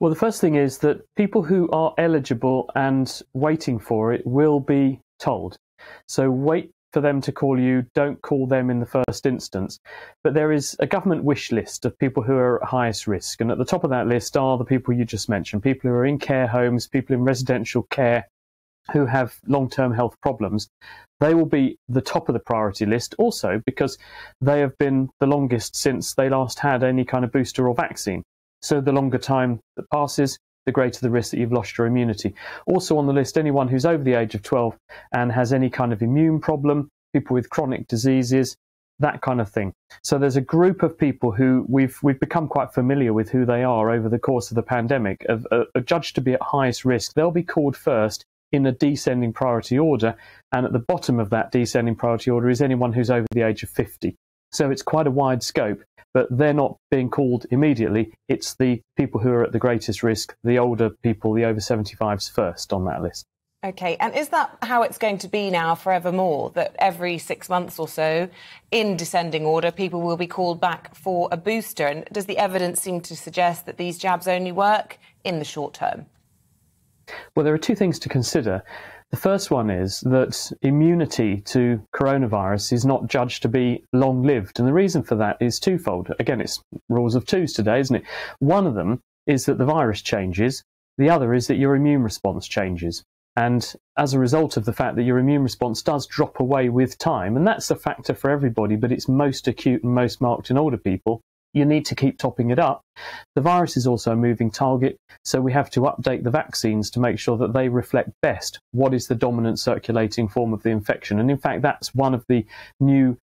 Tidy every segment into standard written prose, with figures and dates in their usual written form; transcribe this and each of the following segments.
Well, the first thing is that people who are eligible and waiting for it will be told. So wait for them to call you, don't call them in the first instance. But there is a government wish list of people who are at highest risk. And at the top of that list are the people you just mentioned, people who are in care homes, people in residential care who have long-term health problems. They will be the top of the priority list also because they have been the longest since they last had any kind of booster or vaccine. So the longer time that passes, the greater the risk that you've lost your immunity. Also on the list, anyone who's over the age of 12 and has any kind of immune problem, people with chronic diseases, that kind of thing. So there's a group of people who we've become quite familiar with who they are over the course of the pandemic, are judged to be at highest risk. They'll be called first in a descending priority order, and at the bottom of that descending priority order is anyone who's over the age of 50. So it's quite a wide scope, but they're not being called immediately. It's the people who are at the greatest risk, the older people, the over 75s first on that list. OK, and is that how it's going to be now forevermore, that every 6 months or so, in descending order, people will be called back for a booster? And does the evidence seem to suggest that these jabs only work in the short term? Well, there are two things to consider. The first one is that immunity to coronavirus is not judged to be long-lived. And the reason for that is twofold. Again, it's rules of twos today, isn't it? One of them is that the virus changes. The other is that your immune response changes. And as a result of the fact that your immune response does drop away with time, and that's a factor for everybody, but it's most acute and most marked in older people, you need to keep topping it up. The virus is also a moving target, so we have to update the vaccines to make sure that they reflect best what is the dominant circulating form of the infection. And in fact, that's one of the new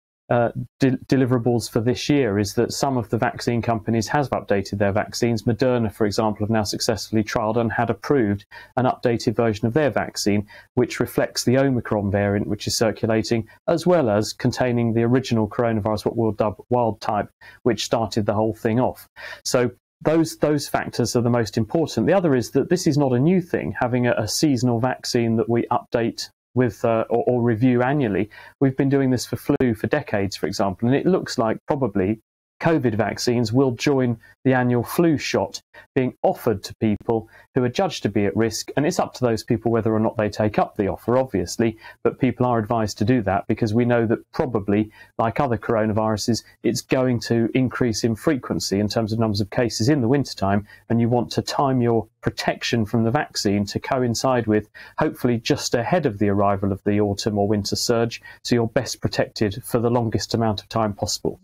deliverables for this year, is that some of the vaccine companies have updated their vaccines. Moderna, for example, have now successfully trialled and had approved an updated version of their vaccine, which reflects the Omicron variant which is circulating, as well as containing the original coronavirus, what we'll dub wild type, which started the whole thing off. So those factors are the most important. The other is that this is not a new thing, having a seasonal vaccine that we update with or review annually. We've been doing this for flu for decades, for example, and it looks like probably COVID vaccines will join the annual flu shot being offered to people who are judged to be at risk. And it's up to those people whether or not they take up the offer, obviously, but people are advised to do that because we know that probably, like other coronaviruses, it's going to increase in frequency in terms of numbers of cases in the wintertime, and you want to time your protection from the vaccine to coincide with, hopefully just ahead of the arrival of the autumn or winter surge, so you're best protected for the longest amount of time possible.